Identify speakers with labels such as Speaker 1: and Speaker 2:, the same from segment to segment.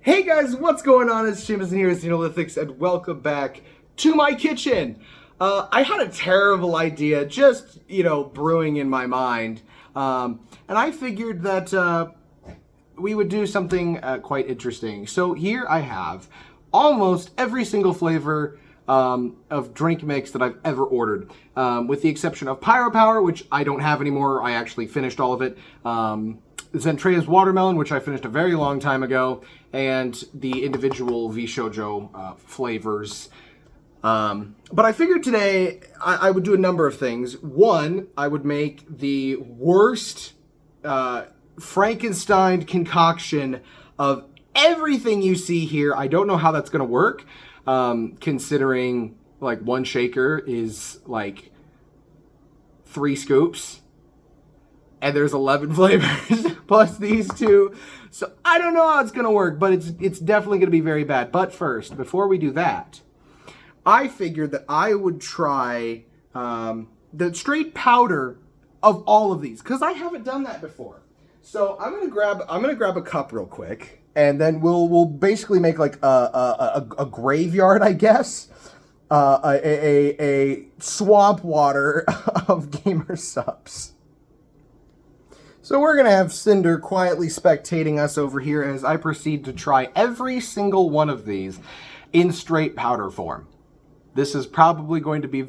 Speaker 1: Hey guys, what's going on? It's Jameson here with Xenolithics, and welcome back to my kitchen. I had a terrible idea just, brewing in my mind. And I figured that we would do something quite interesting. So here I have almost every single flavor of drink mix that I've ever ordered, with the exception of Pyro Power, which I don't have anymore. I actually finished all of it. Zentrea's Watermelon, which I finished a very long time ago, and the individual V-Shoujo flavors. But I figured today I would do a number of things. One, I would make the worst Frankenstein concoction of everything you see here. I don't know how that's going to work, considering like one shaker is like 3 scoops. And there's 11 flavors plus these two. So I don't know how it's going to work, but it's definitely going to be very bad. But first, before we do that, I figured that I would try the straight powder of all of these, because I haven't done that before. So I'm gonna grab a cup real quick, and then we'll basically make like a graveyard, I guess. A swamp water of GamerSupps. So we're going to have Cinder quietly spectating us over here as I proceed to try every single one of these in straight powder form. This is probably going to be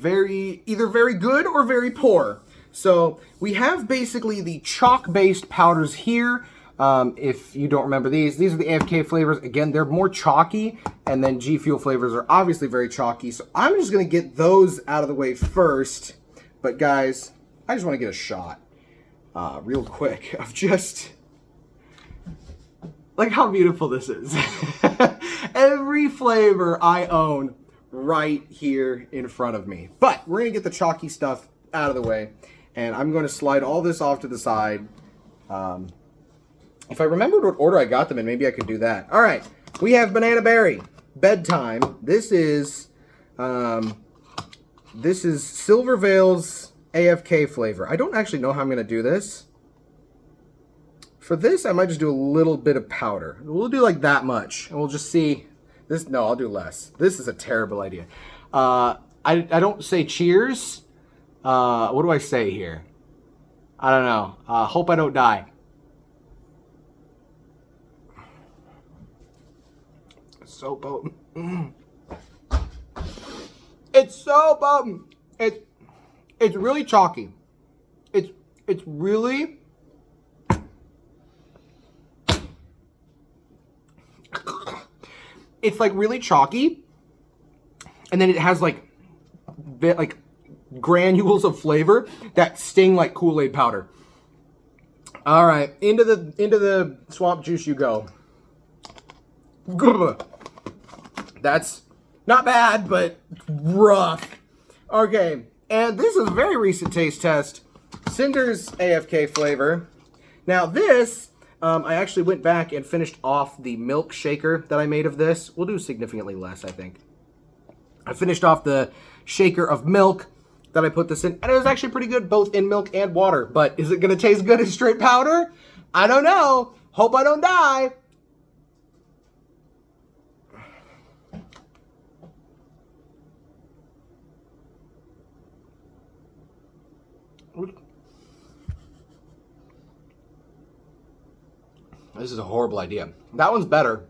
Speaker 1: either very good or very poor. So we have basically the chalk-based powders here. If you don't remember these are the AFK flavors. Again, they're more chalky, and then G Fuel flavors are obviously very chalky. So I'm just going to get those out of the way first. But guys, I just want to get a shot. Real quick of just like how beautiful this is. Every flavor I own right here in front of me. But we're gonna get the chalky stuff out of the way, and I'm going to slide all this off to the side. If I remembered what order I got them in, maybe I could do that. All right, we have Banana Berry Bedtime. This is Silver Veil's AFK flavor. I don't actually know how I'm going to do this. For this, I might just do a little bit of powder. We'll do like that much, and we'll just see. This, no, I'll do less. This is a terrible idea. I don't say cheers. What do I say here? I don't know. Hope I don't die. It's so potent. It's so potent. It's really chalky. It's really... It's like really chalky, and then it has like granules of flavor that sting like Kool-Aid powder. All right, into the swamp juice you go. That's not bad, but rough. Okay. And this is a very recent taste test. Cinder's AFK flavor. Now this, I actually went back and finished off the milk shaker that I made of this. We'll do significantly less, I think. I finished off the shaker of milk that I put this in, and it was actually pretty good both in milk and water. But is it going to taste good as straight powder? I don't know. Hope I don't die. This is a horrible idea. That one's better.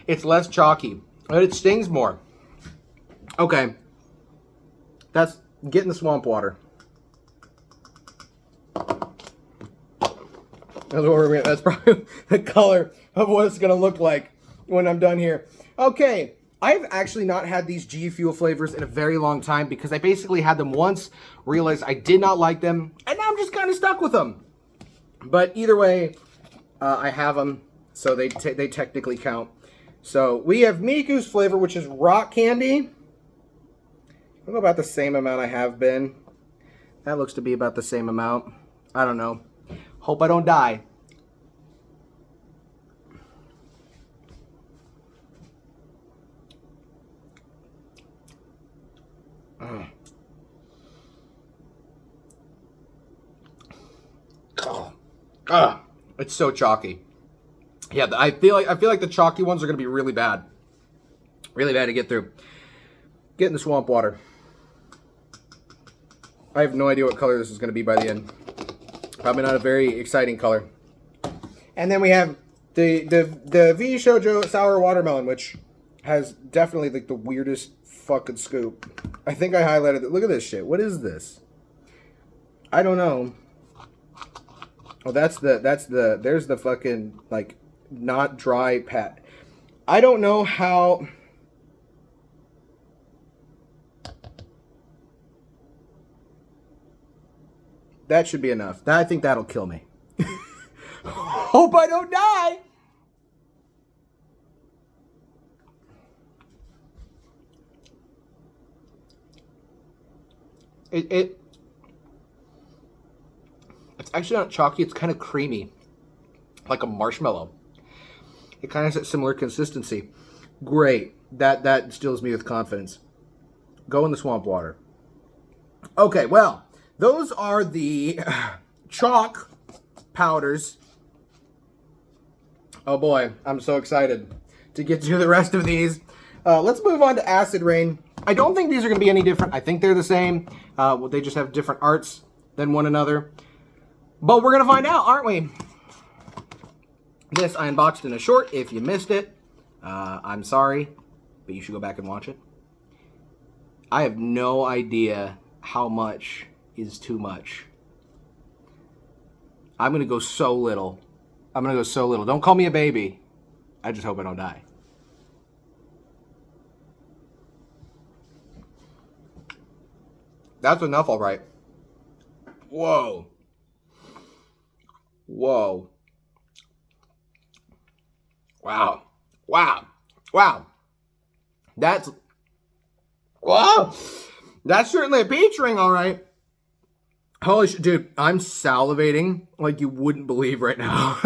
Speaker 1: It's less chalky, but it stings more. Okay. That's getting the swamp water. That's probably the color of what it's going to look like when I'm done here. Okay. I've actually not had these G Fuel flavors in a very long time because I basically had them once, realized I did not like them, and now I'm just kind of stuck with them. But either way, I have them, so they technically count. So we have Miku's flavor, which is rock candy. I don't know, about the same amount I have been. That looks to be about the same amount. I don't know. Hope I don't die. It's so chalky. Yeah, I feel like the chalky ones are gonna be really bad. Really bad to get through. Get in the swamp water. I have no idea what color this is gonna be by the end. Probably not a very exciting color. And then we have the V Shoujo Sour Watermelon, which has definitely like the weirdest fucking scoop. I think I highlighted it. Look at this shit. What is this? I don't know. Oh, there's the fucking, like, not dry pat. I don't know how... That should be enough. I think that'll kill me. Hope I don't die! It's actually not chalky, it's kind of creamy. Like a marshmallow. It kind of has a similar consistency. Great. That instills me with confidence. Go in the swamp water. Okay, well, those are the chalk powders. Oh boy, I'm so excited to get to the rest of these. Let's move on to acid rain. I don't think these are going to be any different. I think they're the same. Well, they just have different arts than one another. But we're going to find out, aren't we? This I unboxed in a short. If you missed it, I'm sorry, but you should go back and watch it. I have no idea how much is too much. I'm going to go so little. I'm going to go so little. Don't call me a baby. I just hope I don't die. That's enough, all right. Whoa. Whoa. Wow. Wow. Wow. That's... Wow. That's certainly a peach ring, all right. Holy shit, dude, I'm salivating like you wouldn't believe right now.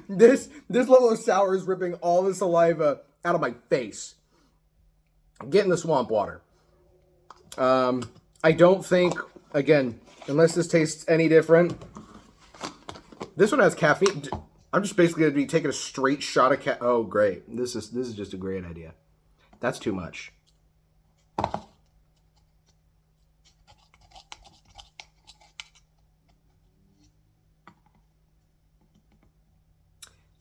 Speaker 1: This level of sour is ripping all the saliva out of my face. Get in the swamp water. I don't think, again, unless this tastes any different. This one has caffeine. I'm just basically going to be taking a straight shot of Oh, great. This is just a great idea. That's too much.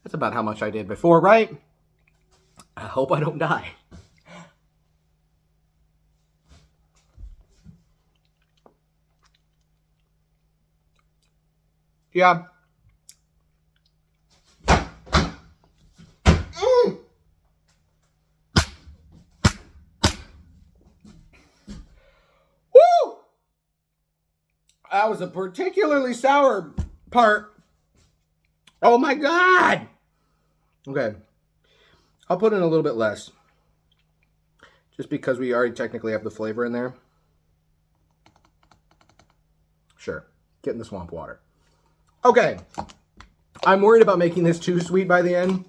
Speaker 1: That's about how much I did before, right? I hope I don't die. Yeah. Woo! That was a particularly sour part. Oh my god! Okay. I'll put in a little bit less. Just because we already technically have the flavor in there. Sure. Get in the swamp water. Okay. I'm worried about making this too sweet by the end.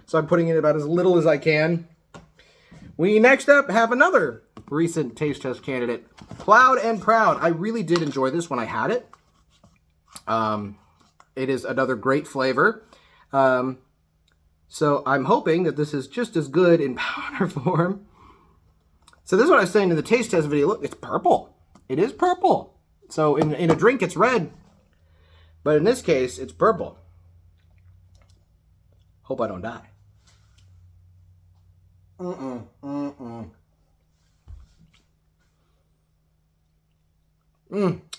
Speaker 1: So I'm putting in about as little as I can. We next up have another recent taste test candidate. Cloud and Proud. I really did enjoy this when I had it. It is another great flavor. So I'm hoping that this is just as good in powder form. So this is what I was saying in the taste test video. Look, it's purple. It is purple. So in a drink, it's red. But in this case, it's purple. Hope I don't die.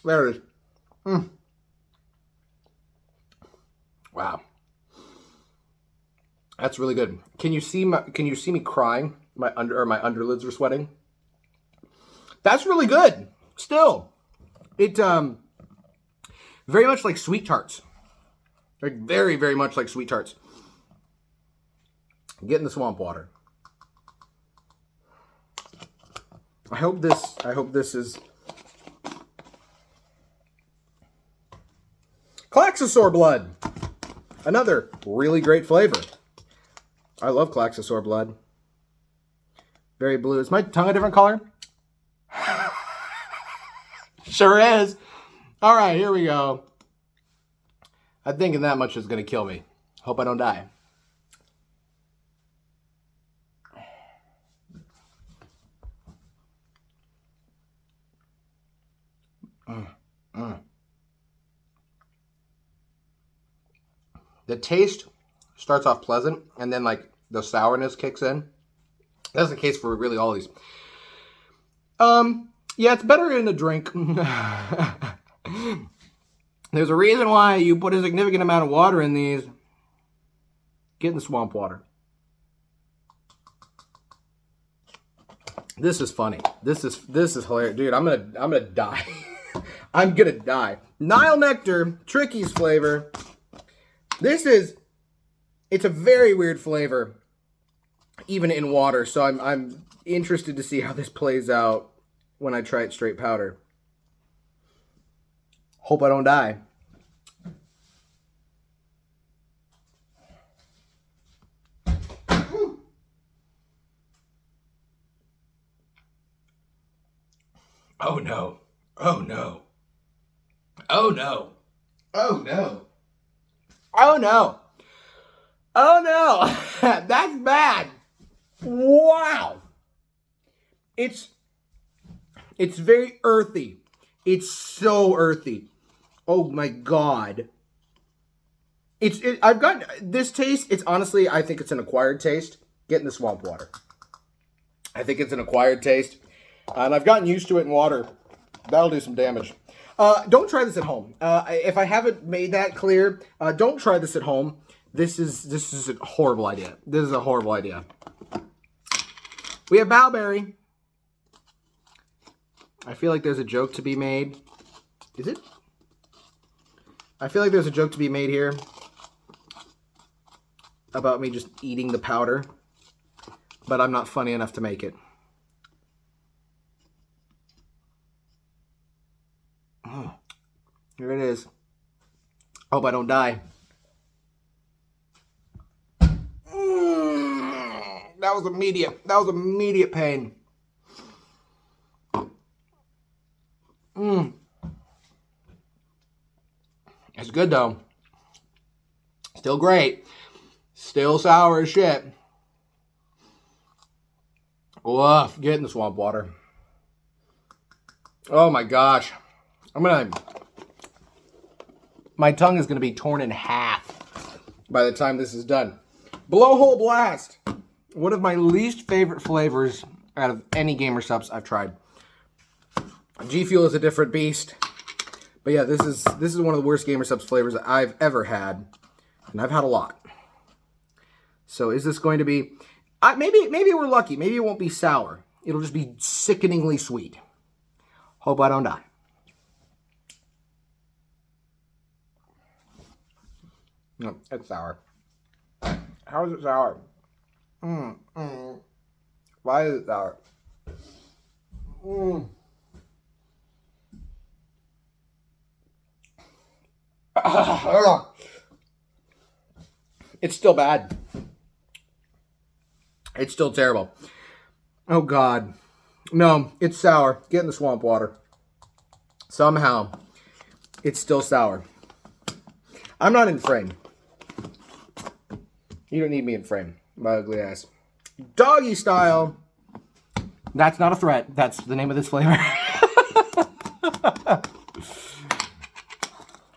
Speaker 1: There it is. Wow. That's really good. Can you see me crying? My underlids are sweating. That's really good. Still. It very much like sweet tarts. Like very, very much like sweet tarts. Get in the swamp water. I hope this is Klaxosaur blood. Another really great flavor. I love Klaxosaur blood. Very blue. Is my tongue a different color? Sure is. All right, here we go. I'm thinking that much is going to kill me. Hope I don't die. The taste starts off pleasant, and then like the sourness kicks in. That's the case for really all these. Yeah, it's better in a drink. There's a reason why you put a significant amount of water in these. Get in the swamp water. This is funny. This is hilarious, dude. I'm gonna die. I'm gonna die. Nile Nectar, Tricky's flavor. It's a very weird flavor, even in water. So I'm interested to see how this plays out when I try it straight powder. Hope I don't die. Oh no. Oh no. Oh no. Oh no. Oh no. Oh no. That's bad. Wow. It's very earthy. It's so earthy. Oh my god. I've got this taste. It's honestly, I think it's an acquired taste. Get in the swamp water. I think it's an acquired taste. And I've gotten used to it in water. That'll do some damage. Don't try this at home. If I haven't made that clear, don't try this at home. This is a horrible idea. This is a horrible idea. We have Bowberry. I feel like there's a joke to be made. Is it? I feel like there's a joke to be made here about me just eating the powder, but I'm not funny enough to make it. Here it is. Hope I don't die. That was immediate. That was immediate pain. It's good though. Still great. Still sour as shit. Woof. Get in the swamp water. Oh my gosh. My tongue is going to be torn in half by the time this is done. Blowhole Blast. One of my least favorite flavors out of any GamerSupps I've tried. G Fuel is a different beast. But yeah, this is one of the worst GamerSupps flavors I've ever had. And I've had a lot. So is this going to be... maybe we're lucky. Maybe it won't be sour. It'll just be sickeningly sweet. Hope I don't die. No, it's sour. How is it sour? Why is it sour? It's still bad. It's still terrible. Oh God. No, it's sour. Get in the swamp water. Somehow, it's still sour. I'm not in frame. You don't need me in frame, my ugly ass. Doggy Style. That's not a threat. That's the name of this flavor.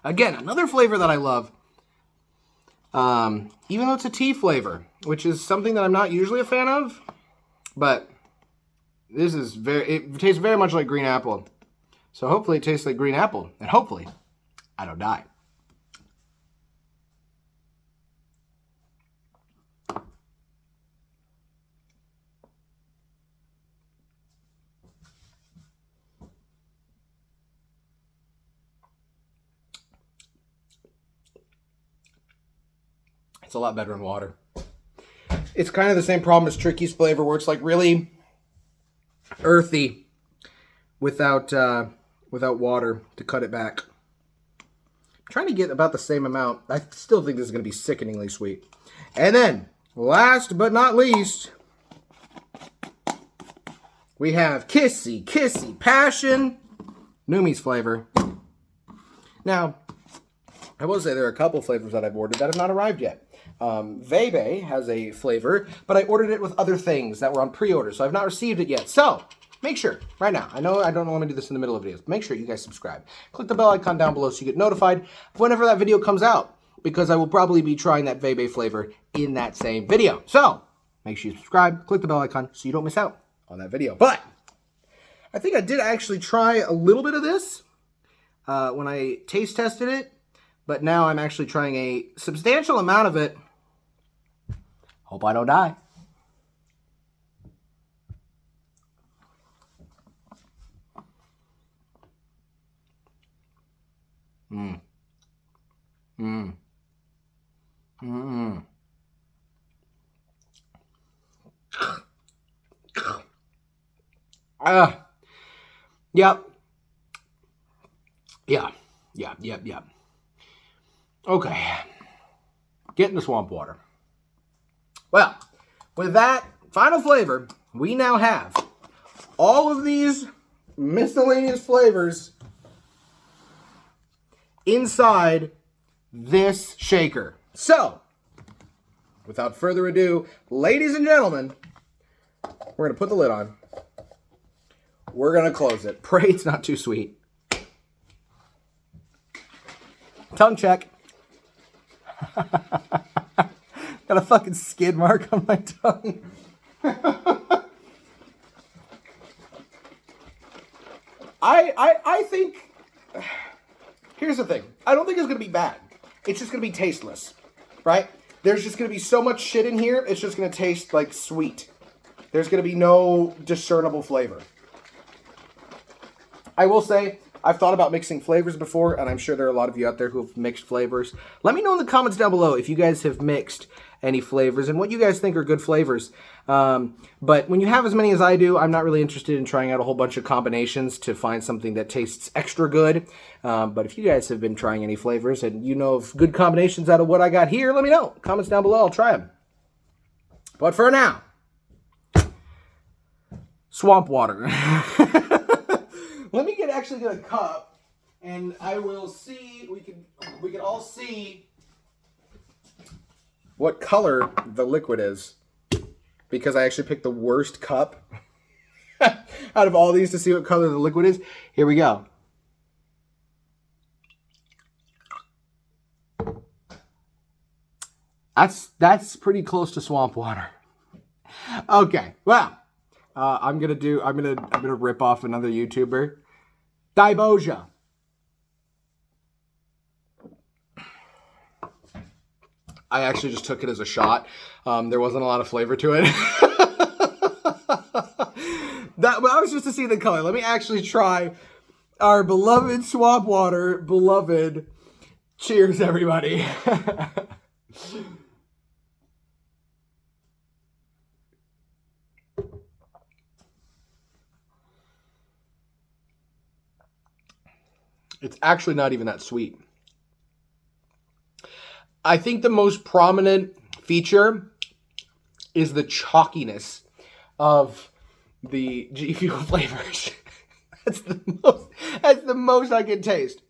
Speaker 1: Again, another flavor that I love. Even though it's a tea flavor, which is something that I'm not usually a fan of. But this is it tastes very much like green apple. So hopefully it tastes like green apple. And hopefully I don't die. It's a lot better in water. It's kind of the same problem as Tricky's flavor, where it's like really earthy without water to cut it back. I'm trying to get about the same amount. I still think this is going to be sickeningly sweet. And then, last but not least, we have Kissy Kissy Passion Numi's flavor. Now, I will say there are a couple flavors that I've ordered that have not arrived yet. Vebe has a flavor, but I ordered it with other things that were on pre-order, so I've not received it yet. So, make sure, right now, I know I don't normally do this in the middle of videos, but make sure you guys subscribe. Click the bell icon down below so you get notified whenever that video comes out, because I will probably be trying that Vebe flavor in that same video. So, make sure you subscribe, click the bell icon so you don't miss out on that video. But, I think I did actually try a little bit of this when I taste tested it, but now I'm actually trying a substantial amount of it. Hope I don't die. Mmm. Mmm. Mmm. Yep. Yep. Okay. Get in the swamp water. Well, with that final flavor, we now have all of these miscellaneous flavors inside this shaker. So, without further ado, ladies and gentlemen, we're going to put the lid on. We're going to close it. Pray it's not too sweet. Tongue check. Got a fucking skid mark on my tongue. I think... Here's the thing. I don't think it's going to be bad. It's just going to be tasteless. Right? There's just going to be so much shit in here, it's just going to taste like sweet. There's going to be no discernible flavor. I will say, I've thought about mixing flavors before, and I'm sure there are a lot of you out there who have mixed flavors. Let me know in the comments down below if you guys have mixed any flavors and what you guys think are good flavors. But when you have as many as I do, I'm not really interested in trying out a whole bunch of combinations to find something that tastes extra good. But if you guys have been trying any flavors and you know of good combinations out of what I got here, let me know. Comments down below, I'll try them. But for now, swamp water. Let me actually get a cup, and I will see, we can all see what color the liquid is, because I actually picked the worst cup out of all these to see what color the liquid is. Here we go. That's pretty close to swamp water. Okay, well, I'm gonna rip off another YouTuber. Diboja. I actually just took it as a shot. There wasn't a lot of flavor to it. That was just to see the color. Let me actually try our beloved swamp water. Beloved. Cheers, everybody. It's actually not even that sweet. I think the most prominent feature is the chalkiness of the G Fuel flavors. That's the most I can taste.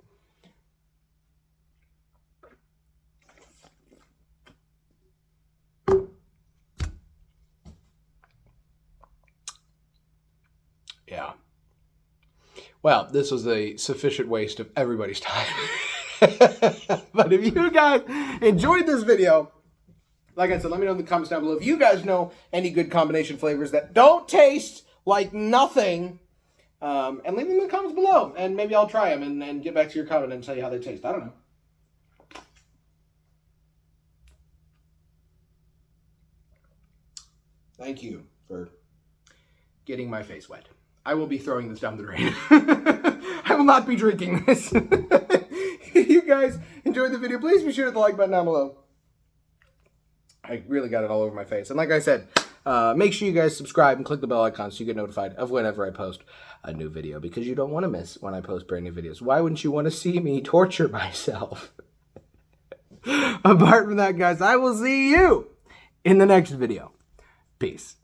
Speaker 1: Yeah. Well, this was a sufficient waste of everybody's time. But if you guys enjoyed this video, like I said, let me know in the comments down below if you guys know any good combination flavors that don't taste like nothing. And leave them in the comments below. And maybe I'll try them and get back to your comment and tell you how they taste. I don't know. Thank you for getting my face wet. I will be throwing this down the drain. I will not be drinking this. If you guys enjoyed the video, please be sure to hit the like button down below. I really got it all over my face. And like I said, make sure you guys subscribe and click the bell icon so you get notified of whenever I post a new video, because you don't want to miss when I post brand new videos. Why wouldn't you want to see me torture myself? Apart from that, guys, I will see you in the next video. Peace.